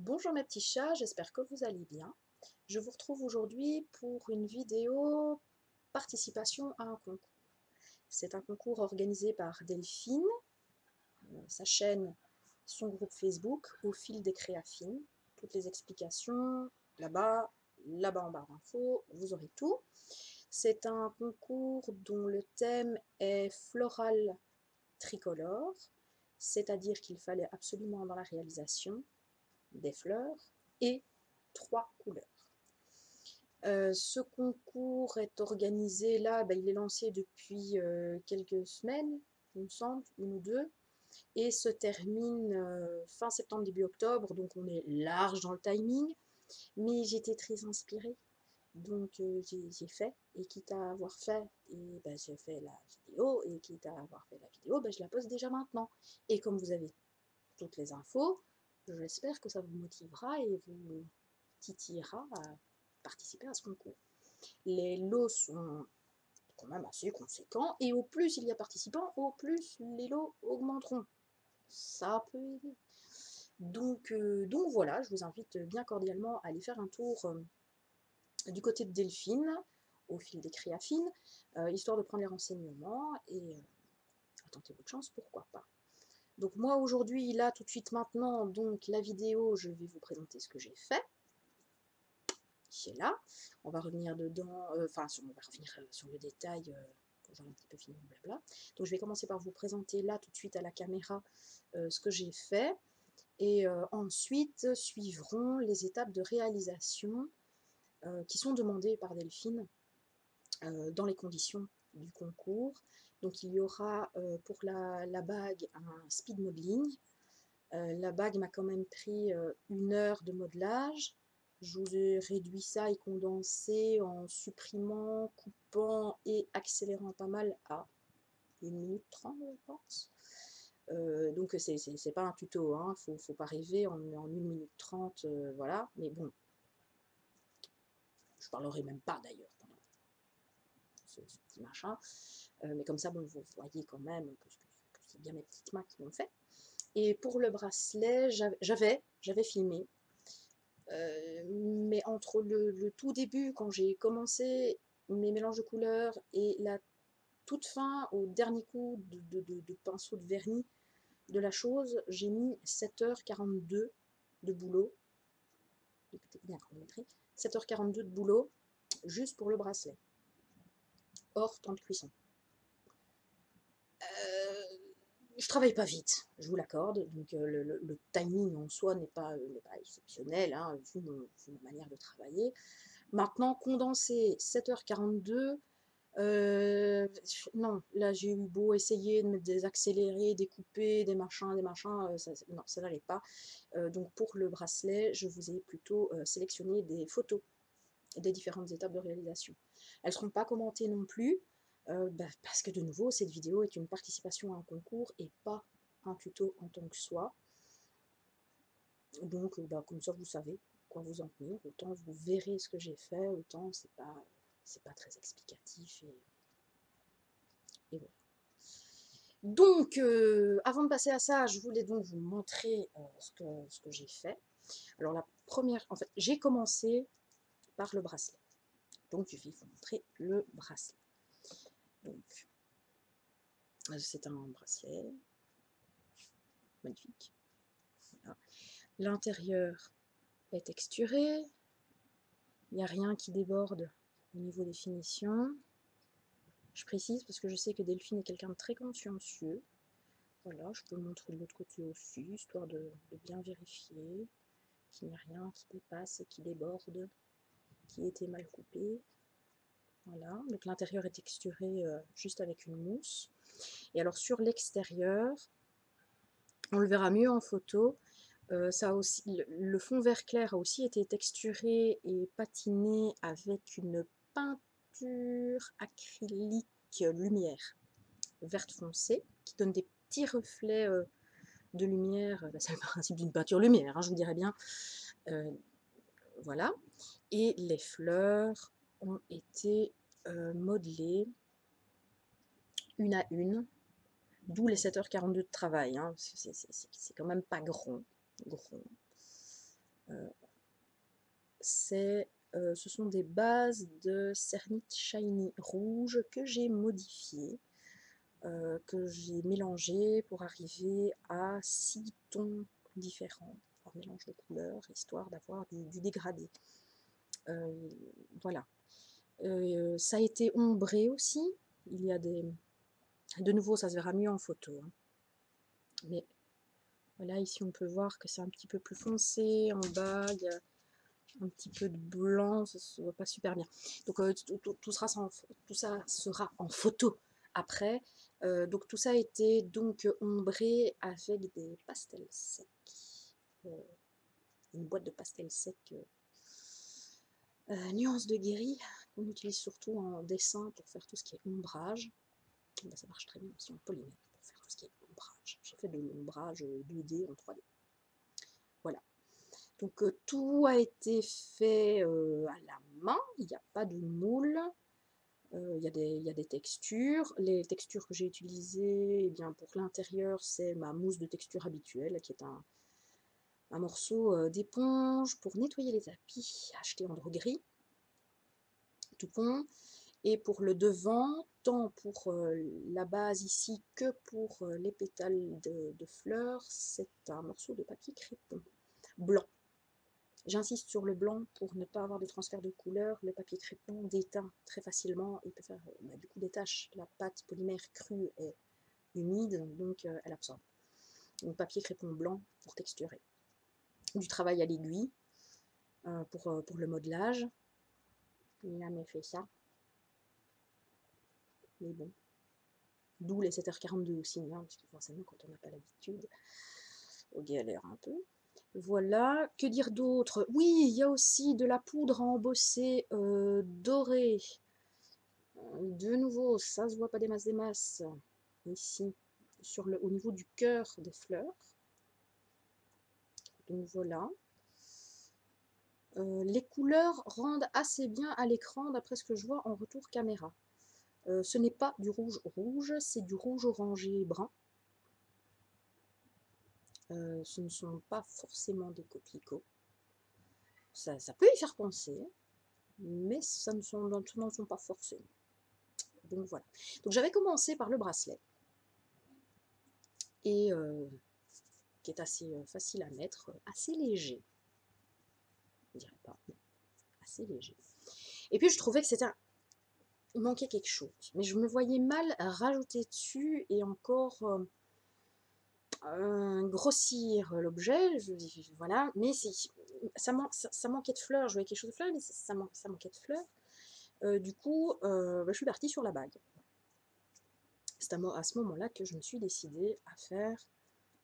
Bonjour mes petits chats, j'espère que vous allez bien. Je vous retrouve aujourd'hui pour une vidéo participation à un concours. C'est un concours organisé par Delphine, sa chaîne, son groupe Facebook, Au fil des créafines. Toutes les explications là-bas, là-bas en barre d'infos, vous aurez tout. C'est un concours dont le thème est floral tricolore, c'est-à-dire qu'il fallait absolument dans la réalisation des fleurs et 3 couleurs. Ce concours est organisé là, il est lancé depuis quelques semaines, il me semble, une ou deux, et se termine fin septembre, début octobre, donc on est large dans le timing, mais j'étais très inspirée, donc j'ai fait, et quitte à avoir fait, et j'ai fait la vidéo, et quitte à avoir fait la vidéo, je la poste déjà maintenant. Et comme vous avez toutes les infos, j'espère que ça vous motivera et vous titillera à participer à ce concours. Les lots sont quand même assez conséquents et au plus il y a participants, au plus les lots augmenteront. Ça peut aider. Donc voilà, je vous invite bien cordialement à aller faire un tour du côté de Delphine, au fil des créafines, histoire de prendre les renseignements et tenter votre chance, pourquoi pas. Donc moi aujourd'hui, là, tout de suite maintenant, donc la vidéo, je vais vous présenter ce que j'ai fait. Qui est là. On va revenir dedans, on va revenir sur le détail quand j'aurai un petit peu fini, blabla. Donc je vais commencer par vous présenter là tout de suite à la caméra ce que j'ai fait. Et ensuite suivront les étapes de réalisation qui sont demandées par Delphine dans les conditions du concours. Donc il y aura pour la bague un speed modeling. La bague m'a quand même pris 1 heure de modelage. Je vous ai réduit ça et condensé en supprimant, coupant et accélérant pas mal à 1 minute 30, je pense. Donc c'est pas un tuto, hein, faut pas rêver en 1 minute 30, voilà. Mais bon, je parlerai même pas d'ailleurs pendant ce petit machin. Mais comme ça, bon, vous voyez quand même que c'est bien mes petites mains qui l'ont fait. Et pour le bracelet, j'avais filmé. Mais entre le tout début, quand j'ai commencé mes mélanges de couleurs, et la toute fin, au dernier coup de pinceau de vernis de la chose, j'ai mis 7h42 de boulot. Écoutez bien chronométré. 7h42 de boulot, juste pour le bracelet. Hors temps de cuisson. Je travaille pas vite, je vous l'accorde, donc le timing en soi n'est pas exceptionnel, hein, vu ma manière de travailler. Maintenant, condenser 7h42, non, là j'ai eu beau essayer de mettre des accélérés, des coupés, des machins, non, ça n'allait pas. Donc pour le bracelet, je vous ai plutôt sélectionné des photos des différentes étapes de réalisation. Elles ne seront pas commentées non plus, parce que de nouveau, cette vidéo est une participation à un concours et pas un tuto en tant que soi. Donc comme ça vous savez quoi vous en tenir, autant vous verrez ce que j'ai fait, autant c'est pas très explicatif et voilà. Donc avant de passer à ça, je voulais donc vous montrer ce que j'ai fait. Alors la première, en fait, j'ai commencé par le bracelet. Donc je vais vous montrer le bracelet. Donc c'est un bracelet magnifique. Voilà. L'intérieur est texturé, il n'y a rien qui déborde au niveau des finitions. Je précise parce que je sais que Delphine est quelqu'un de très consciencieux. Voilà, je peux le montrer de l'autre côté aussi, histoire de bien vérifier qu'il n'y a rien qui dépasse et qui déborde, qui a été mal coupé. Voilà, donc l'intérieur est texturé juste avec une mousse. Et alors sur l'extérieur, on le verra mieux en photo, ça a aussi, le fond vert clair a aussi été texturé et patiné avec une peinture acrylique lumière verte foncée qui donne des petits reflets de lumière. C'est le principe d'une peinture lumière, hein, je vous dirais bien. Voilà. Et les fleurs ont été modelées une à une, d'où les 7h42 de travail. Hein, c'est quand même pas gros. ce sont des bases de Cernit Shiny rouge que j'ai modifiées, que j'ai mélangées pour arriver à 6 tons différents, par mélange de couleurs, histoire d'avoir du dégradé. Voilà. Ça a été ombré aussi. Il y a des... De nouveau, ça se verra mieux en photo. Hein. Mais voilà, ici on peut voir que c'est un petit peu plus foncé. En bas, il y a un petit peu de blanc, ça se voit pas super bien. Donc tout ça sera en photo après. Donc tout ça a été donc ombré avec des pastels secs. Une boîte de pastels secs nuance de guéri qu'on utilise surtout en dessin pour faire tout ce qui est ombrage. Ben, ça marche très bien aussi en polymère pour faire tout ce qui est ombrage. J'ai fait de l'ombrage 2D en 3D. Voilà. Donc tout a été fait à la main, il n'y a pas de moule, il y a des textures. Les textures que j'ai utilisées, eh bien, pour l'intérieur, c'est ma mousse de texture habituelle, qui est un morceau d'éponge pour nettoyer les tapis, acheté en droguerie, tout con. Et pour le devant, tant pour la base ici que pour les pétales de fleurs, c'est un morceau de papier crépon blanc. J'insiste sur le blanc pour ne pas avoir de transfert de couleur. Le papier crépon déteint très facilement et peut faire du coup des taches. La pâte polymère crue est humide, donc elle absorbe. Donc papier crépon blanc pour texturer. Du travail à l'aiguille pour le modelage. Il a jamais fait ça. Mais bon. D'où les 7h42 aussi, hein, parce que forcément quand on n'a pas l'habitude, on galère un peu. Voilà, que dire d'autre? Oui, il y a aussi de la poudre à embosser dorée. De nouveau, ça se voit pas des masses, ici, au niveau du cœur des fleurs. Donc voilà. Les couleurs rendent assez bien à l'écran, d'après ce que je vois en retour caméra. Ce n'est pas du rouge rouge, c'est du rouge orangé brun. Ce ne sont pas forcément des coquelicots. Ça peut y faire penser, mais ça n'en sont pas forcément. Donc voilà. Donc j'avais commencé par le bracelet, et qui est assez facile à mettre, assez léger. Je dirais pas, mais assez léger. Et puis je trouvais que il manquait quelque chose, mais je me voyais mal rajouter dessus et encore grossir l'objet. Voilà, mais ça manquait de fleurs. Je voyais quelque chose de fleurs, mais ça manquait de fleurs. Du coup, je suis partie sur la bague. C'est à ce moment-là que je me suis décidée à faire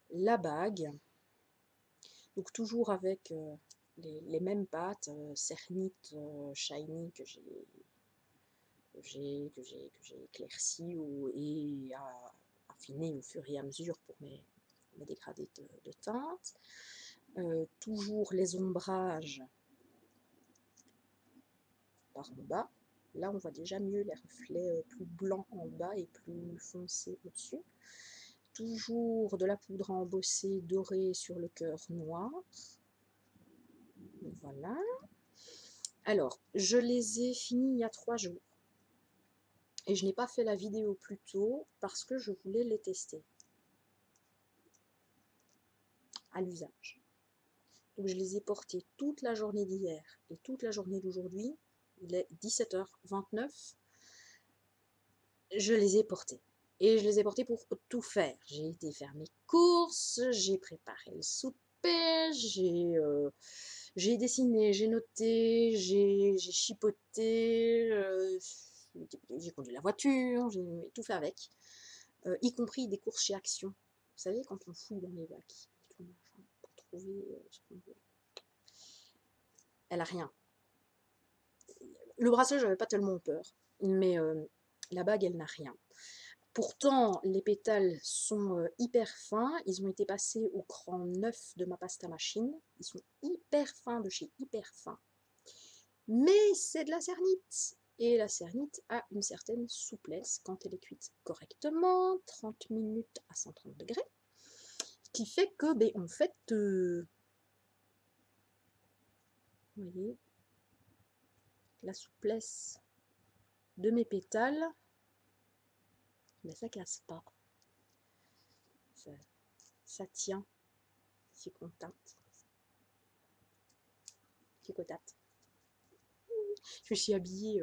la bague. Donc toujours avec les mêmes pâtes, Cernit Shiny que j'ai éclairci et affiné au fur et à mesure pour mes dégradés de teinte. Toujours les ombrages par en bas. Là, on voit déjà mieux les reflets plus blancs en bas et plus foncés au-dessus. Toujours de la poudre à embosser dorée sur le cœur noir. Voilà. Alors, je les ai finis il y a 3 jours. Et je n'ai pas fait la vidéo plus tôt parce que je voulais les tester à l'usage. Donc je les ai portés toute la journée d'hier et toute la journée d'aujourd'hui. Il est 17h29. Je les ai portés. Et je les ai portés pour tout faire. J'ai été faire mes courses, j'ai préparé le souper, j'ai dessiné, j'ai noté, j'ai chipoté, j'ai conduit la voiture, j'ai tout fait avec. Y compris des courses chez Action. Vous savez, quand on fouille dans les bacs et tout, pour trouver ce qu'on veut. Elle a rien. Le bracelet, j'avais pas tellement peur, mais la bague, elle n'a rien. Pourtant, les pétales sont hyper fins. Ils ont été passés au cran 9 de ma pasta machine. Ils sont hyper fins de chez hyper fin. Mais c'est de la cernite. Et la cernite a une certaine souplesse quand elle est cuite correctement, 30 minutes à 130 degrés. Ce qui fait que, en fait, vous voyez, la souplesse de mes pétales, mais ça casse pas. Ça tient. C'est contact. C'est cotate. Je me suis habillée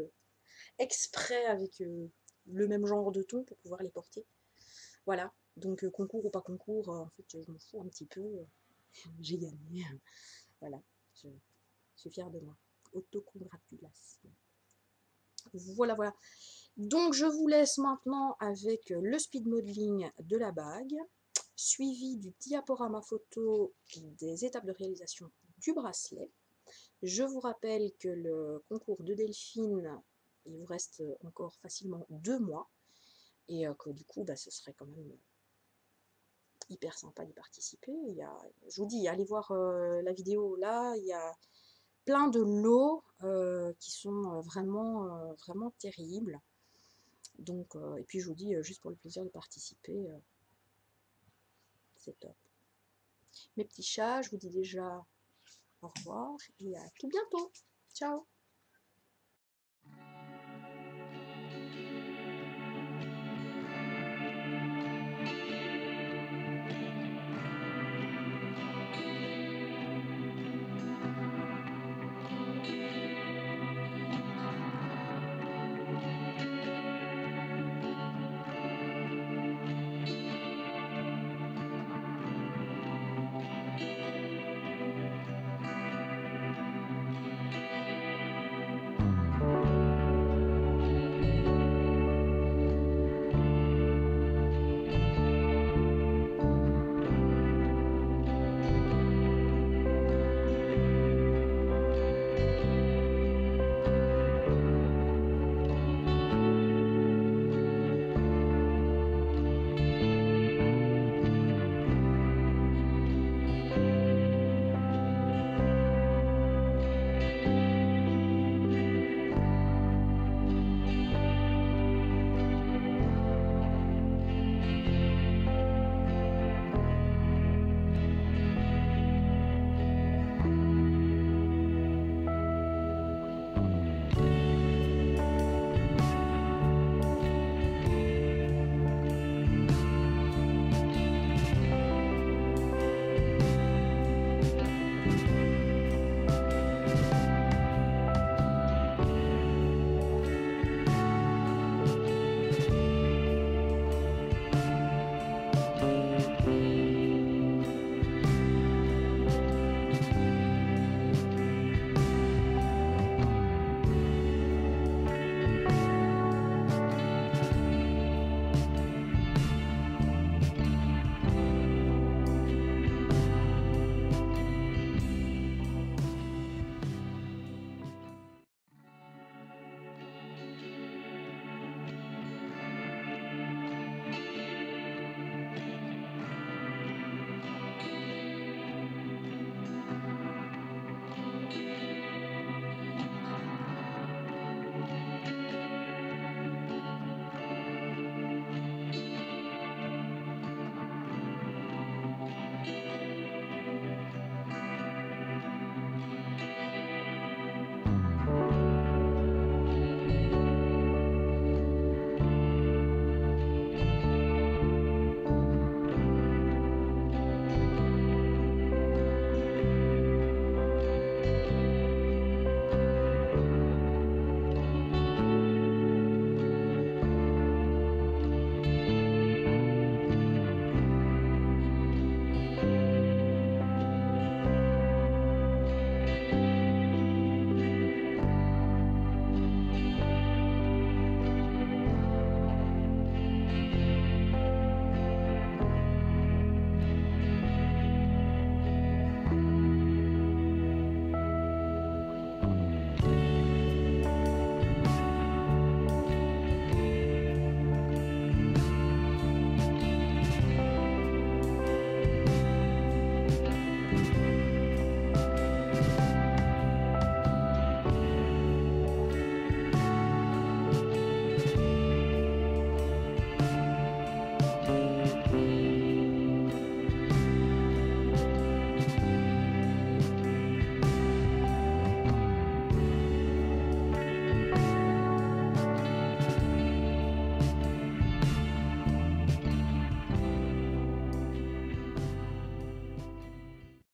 exprès avec le même genre de ton pour pouvoir les porter. Voilà, donc concours ou pas concours, en fait je m'en fous un petit peu. J'ai gagné. Voilà, je suis fière de moi. Autocongratulation. Voilà, voilà. Donc je vous laisse maintenant avec le speed modeling de la bague, suivi du diaporama photo des étapes de réalisation du bracelet. Je vous rappelle que le concours de Delphine, il vous reste encore facilement 2 mois, et que du coup, ce serait quand même hyper sympa d'y participer. Je vous dis, allez voir la vidéo là, il y a plein de lots qui sont vraiment terribles. Donc, et puis je vous dis, juste pour le plaisir de participer, c'est top. Mes petits chats, je vous dis déjà au revoir et à tout bientôt. Ciao!